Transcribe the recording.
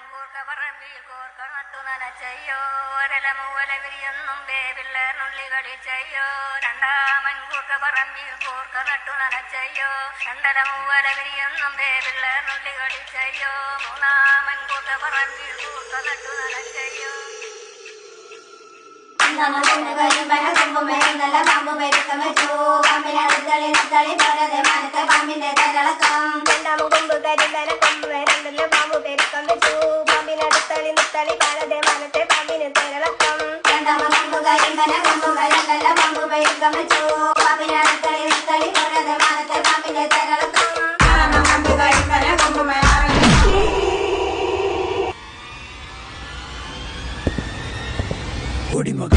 കൂർക്ക പറമ്പിൽ കോർക്ക നട്ടു നനച്ചയ്യോ ഒരലമൂല വിരിയൊന്നും വേവിള്ളനുള്ളി കളിച്ചയ്യോ രണ്ടാമൻ കൂർക്ക പറമ്പിൽ കോർക്ക നട്ടു നനച്ചയ്യോ രണ്ടലമൂല വിരിയൊന്നും വേവിള്ളനുള്ളി കളിച്ചയ്യോ മൂന്നാമൻ കൂർക്ക പറമ്പിൽ കോർക്ക നട്ടു നനച്ചയ്യോ പാമ്പിന്റെ തലളക്കം രണ്ടാമ കൊമ്പ് കരിമ്പന കൊമ്പ് വരണ്ടല്ലോ പാമ്പ് പെരുക്കം വെച്ചു പാമ്പിനടുത്തളി മുത്തളി പാലതെ മനത്തെ പാമ്പിന് തലളക്കം രണ്ടാമ കൊമ്പ് കരിമ്പന കൊമ്പ് വരണ്ടല്ലോ പാമ്പ് പെരുക്കം വെച്ചു പാമ്പിനടുത്തളി മുത്തളി പാലതെ മനത്തെ പാമ്പിന്റെ തലളക്കം കൊമ്പ് കരിമ്പന കൊമ്പ് ഒടിമക